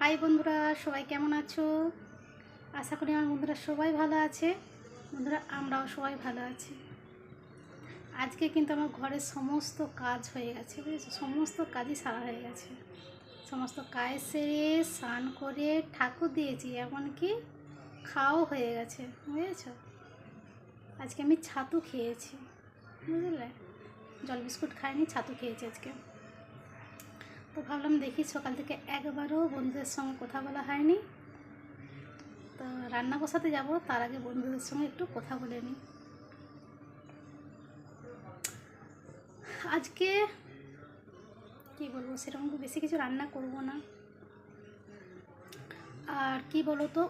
High বন্ধুরা, সবাই কেমন আছো? আশা করি আমার বন্ধুরা সবাই ভালো আছে। বন্ধুরা, আমরাও সবাই ভালো আছি। আজকে কিন্তু আমার ঘরের সমস্ত কাজ হয়ে গেছে, বুঝেছো? সমস্ত কাজই সারা হয়ে গেছে। সমস্ত কাজ সেরে স্নান করে ঠাকুর দিয়েছি, এমনকি খাওয়াও হয়ে গেছে, বুঝেছো? আজকে আমি ছাতু খেয়েছি, বুঝলে? জল বিস্কুট খাইনি, ছাতু খেয়েছি আজকে। তো ভাবলাম দেখি, সকাল থেকে একবারও বন্ধুদের সঙ্গে কথা বলা হয়নি, তো রান্না বসাতে যাব, তার আগে বন্ধুদের সঙ্গে একটু কথা বলে নিই। আজকে কি বলবো, সেরকম বেশি কিছু রান্না করব না। আর কি বলো তো,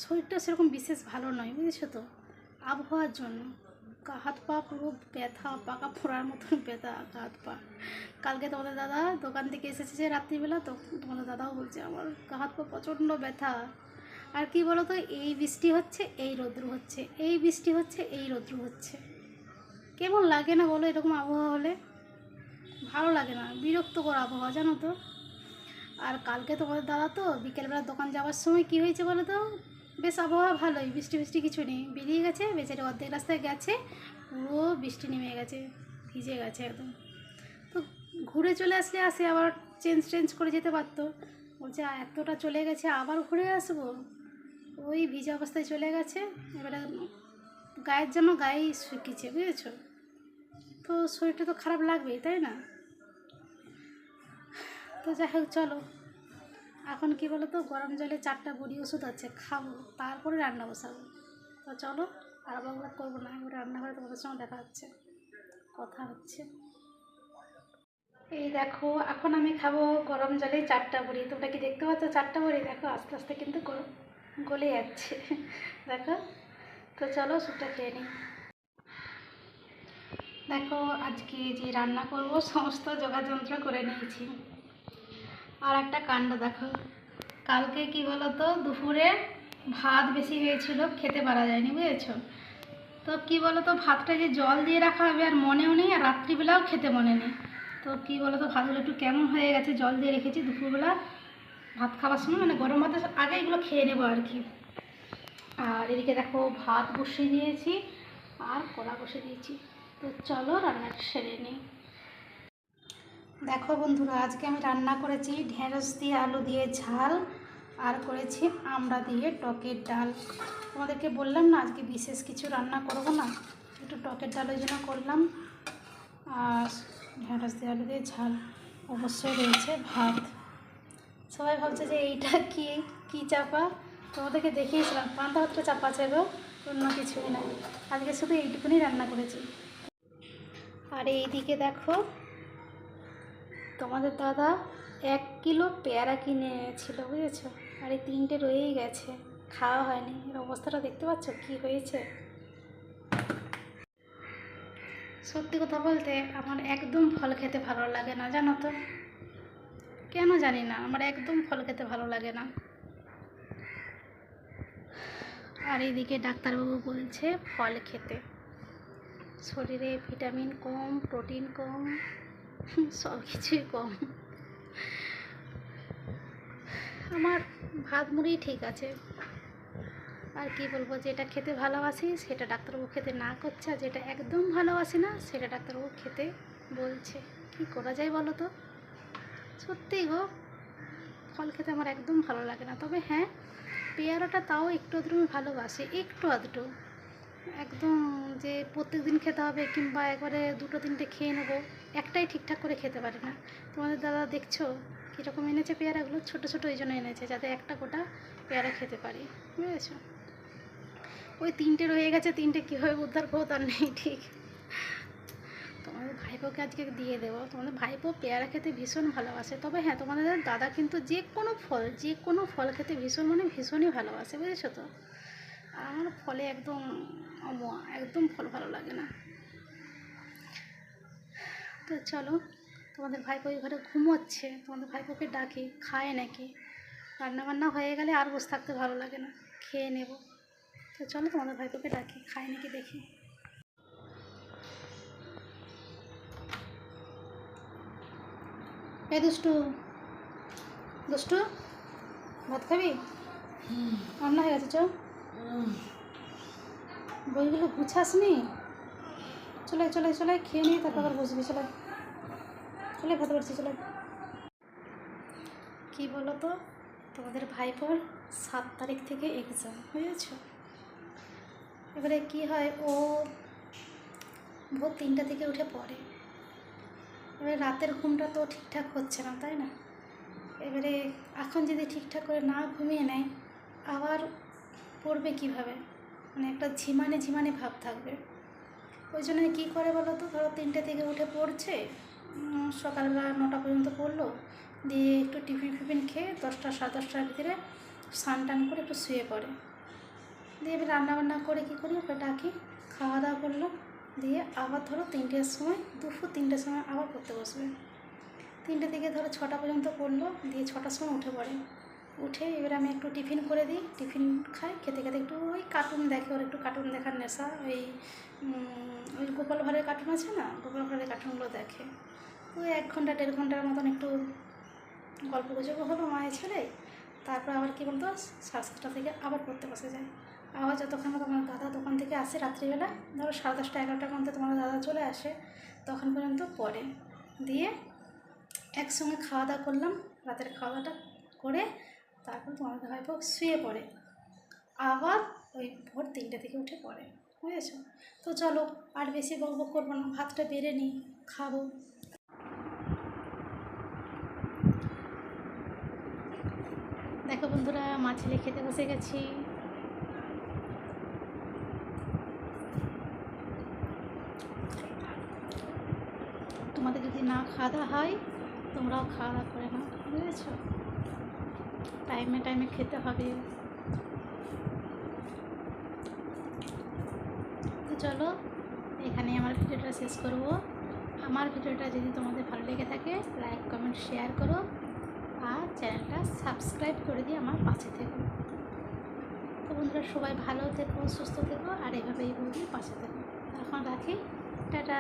শরীরটা সেরকম বিশেষ ভালো নয়, বুঝেছো তো? আবহাওয়ার জন্য হাত পা পুরো ব্যথা, পাকা ফোড়ার মতন ব্যথা গা হাত পা। কালকে তোমাদের দাদা দোকান থেকে এসেছে যে রাত্রিবেলা, তো তোমাদের দাদাও বলছে আমার গা হাত পা প্রচণ্ড ব্যথা। আর কি বলো তো, এই বৃষ্টি হচ্ছে, এই রৌদ্র হচ্ছে, এই বৃষ্টি হচ্ছে, এই রৌদ্র হচ্ছে। কেমন লাগে না বলো এরকম আবহাওয়া হলে? ভালো লাগে না, বিরক্তকর আবহাওয়া, জানো তো। আর কালকে তোমাদের দাদা তো বিকেলবেলা দোকান যাওয়ার সময় কি হয়েছে বলো তো, বেশ আবহাওয়া ভালোই, বৃষ্টি বৃষ্টি কিছু নেই, বেরিয়ে গেছে বেচারি, অর্ধেক রাস্তায় গেছে পুরো বৃষ্টি নেমে গেছে, ভিজে গেছে একদম। তো ঘুরে চলে আসলে আসে, আবার চেঞ্জ করে যেতে পারতো। বলছে এতটা চলে গেছে আবার ঘুরে আসবো, ওই ভিজা অবস্থায় চলে গেছে। এবারে গায়ের জন্য গায়েই শুকিয়েছে, বুঝেছো? তো শরীরটা তো খারাপ লাগবেই, তাই না? তো যাই হোক, চলো এখন কি বলো তো, গরম জলে 4টা বড়ি ওষুধ আছে, খাবো, তারপরে রান্না বসাবো। তো চলো, আর বকবক করবো না, এবার রান্নাঘরে তোমাদের সঙ্গে দেখা হচ্ছে, কথা হচ্ছে। এই দেখো, এখন আমি খাবো গরম জলে 4টা বড়ি। তোমরা কি দেখতে পাচ্ছ 4টা বড়ি? দেখো আস্তে আস্তে কিন্তু গলে যাচ্ছে দেখো। তো চলো স্যুপটা খেয়ে নিই। দেখো, আজকে যে রান্না করব সমস্ত যোগাযন্ত্র করে নিয়েছি। আর একটা কাণ্ড দেখো, কালকে কি বলো তো, দুপুরে ভাত বেশি হয়েছিল, খেতে পারা যায়নি, বুঝেছো? তো কি বলো তো, ভাতটা যে জল দিয়ে রাখা হবে আর মনেও নেই, আর রাত্রিবেলাও খেতে মনে নেই। তো কি বলো তো, ভাতগুলো একটু কেমন হয়ে গেছে, জল দিয়ে রেখেছি দুপুরবেলা ভাত খাওয়ার সময়, মানে গরম ভাতের আগে এগুলো খেয়ে নেবো আর কি। আর এদিকে দেখো ভাত বসিয়ে দিয়েছি আর কলা বসিয়ে দিয়েছি। তো চলো রান্নাটা সেরে নিই। দেখো বন্ধুরা, আজকে আমি রান্না করেছি ঢেঁড়স দিয়ে আলু দিয়ে ঝাল, আর করেছি আমড়া দিয়ে টকের ডাল। তোমাদেরকে বললাম না আজকে বিশেষ কিছু রান্না করব না, একটু টকের ডাল ওই জন্য করলাম। আর ঢেঁড়স দিয়ে আলু দিয়ে ঝাল, অবশ্যই রয়েছে ভাত। সবাই ভাবছে যে এইটা কি কি চাপা, তোমাদেরকে দেখিয়েছিলাম পান্তা ভাতটা চাপা ছিল, অন্য কিছুই না। আজকে শুধু এইটুকুনি রান্না করেছি। আর এইদিকে দেখো, তোমাদের দাদা 1 কিলো পেয়ারা কিনে এনেছিল, বুঝেছো? আর এই 3টে রয়েই গেছে, খাওয়া হয়নি। এর অবস্থাটা দেখতে পাচ্ছ কি হয়েছে। সত্যি কথা বলতে আমার একদম ফল খেতে ভালো লাগে না, জানো তো। কেন জানি না, আমার একদম ফল খেতে ভালো লাগে না। আর এইদিকে ডাক্তারবাবু বলছে ফল খেতে, শরীরে ভিটামিন কম, প্রোটিন কম, সব কিছুই কম। আমার ভাত মুড়ি ঠিক আছে, আর কি বলবো, যেটা খেতে ভালোবাসি সেটা ডাক্তারবাবু খেতে না করছে, আর যেটা একদম ভালোবাসি না সেটা ডাক্তারবাবু খেতে বলছে। কি করা যায় বলো তো? সত্যিই গো, ফল খেতে আমার একদম ভালো লাগে না। তবে হ্যাঁ, পেয়ারাটা তাও একটু আধটু আমি ভালোবাসি, একটু আধটু। একদম যে প্রত্যেক দিন খেতে হবে কিংবা একবারে 2-3টে খেয়ে নেবো, একটাই ঠিকঠাক করে খেতে পারি না। তোমাদের দাদা দেখছো কীরকম এনেছে পেয়ারাগুলো, ছোটো ছোটো ওই জন্য এনেছে যাতে একটা গোটা পেয়ারা খেতে পারি, বুঝেছো? ওই 3টে রয়ে গেছে, 3টে কীভাবে উদ্ধার করবো তার নেই ঠিক। তোমাদের ভাইপোকে আজকে দিয়ে দেবো। তোমাদের ভাইপো পেয়ারা খেতে ভীষণ ভালোবাসে। তবে হ্যাঁ, তোমাদের দাদা কিন্তু যে কোনো ফল খেতে ভীষণ, মানে ভীষণই ভালোবাসে, বুঝেছো তো? আর আমার ফলে একদম একদম ফল ভালো লাগে না। তো চলো, তোমাদের ভাইপো ঘরে ঘুমোচ্ছে, তোমাদের ভাইপোকে ডাকি, খায় নাকি। রান্নাবান্না হয়ে গেলে আর বসে থাকতে ভালো লাগে না, খেয়ে নেব। তো চলো তোমাদের ভাইপোকে ডাকি, খায় নাকি দেখি। এ দুষ্টু, দুষ্টু ভাত খাবি? রান্না হয়ে গেছে, চ। বইগুলো গুছাসনি? চলে চলে চলে, খেয়ে নিয়ে তারপর আবার বসবি। চলে চলে, ভাত বাড়ছি, চলে। কী বলো তো, তোমাদের ভাইপোর 7 তারিখ থেকে এক্সাম, বুঝেছ? এবারে কি হয়, ও ভোর 3টা থেকে উঠে পড়ে। এবারে রাতের ঘুমটা তো ঠিকঠাক হচ্ছে না, তাই না? এবারে এখন যদি ঠিকঠাক করে না ঘুমিয়ে নেয়, আবার পড়বে কিভাবে? মানে একটা ঝিমানি ঝিমানি ভাব থাকবে। ওই জন্য কী করে বলো তো, ধরো 3টে থেকে উঠে পড়ছে, সকালবেলা 9টা পর্যন্ত পড়লো, দিয়ে একটু টিফিন ফিফিন খেয়ে 10টা সাড়ে 10টার ভিতরে স্নান টান করে একটু শুয়ে পড়ে। দিয়ে এবার রান্নাবান্না করে কী করি, ওকে ডাকি, খাওয়া দাওয়া করলো, দিয়ে আবার ধরো 3টের সময়, দুপুর 3টের সময় আবার পড়তে বসবে। 3টে থেকে ধরো 6টা পর্যন্ত পড়লো, দিয়ে 6টার সময় উঠে পড়ে। উঠে এবার আমি একটু টিফিন করে দিই, টিফিন খাই, খেতে খেতে একটু ওই কার্টুন দেখে, ওর একটু কার্টুন দেখার নেশা। ওই গোপাল ভাঁড়ের কার্টুন আছে না, গোপাল ভাঁড়ের কার্টুনগুলো দেখে। ওই 1 ঘন্টা 1.5 ঘন্টার মতন একটু গল্প গুজব হলো মায়ের ছেলে। তারপর আবার কী বলতো, 7:30টা থেকে আবার পড়তে বসে যায়। আবার যতক্ষণ তোমার দাদা দোকান থেকে আসে রাত্রিবেলা, ধরো 10:30 11টার মধ্যে তোমার দাদা চলে আসে, তখন পর্যন্ত পড়ে। দিয়ে একসঙ্গে খাওয়া দাওয়া করলাম, রাতের খাওয়া দাওয়াটা করে তারপর তোমার ভাইপো শুয়ে পড়ে, আবার ওই ভোর 3টে থেকে উঠে পড়ে, বুঝেছো? তো চলো আর বেশি বকবক করবো না, ভাতটা বেড়ে নিই, খাবো। দেখো বন্ধুরা, মা ছেলে খেতে বসে গেছি। তোমাদের যদি না খাওয়া দাওয়া হয়, তোমরাও খাওয়া দাওয়া করে নাও, বুঝেছো? টাইমে টাইমে খেতে হবে। তো চলো, এখানে আমার ভিডিওটা শেষ করব। আমার ভিডিওটা যদি তোমাদের ভালো লেগে থাকে, লাইক কমেন্ট শেয়ার করো, আর চ্যানেলটা সাবস্ক্রাইব করে দিয়ে আমার পাশে থেকো। তো বন্ধুরা, সবাই ভালো থেকো, সুস্থ থেকো, আর এভাবেই বৌদির পাশে থেকো। এখন রাখি, টাটা।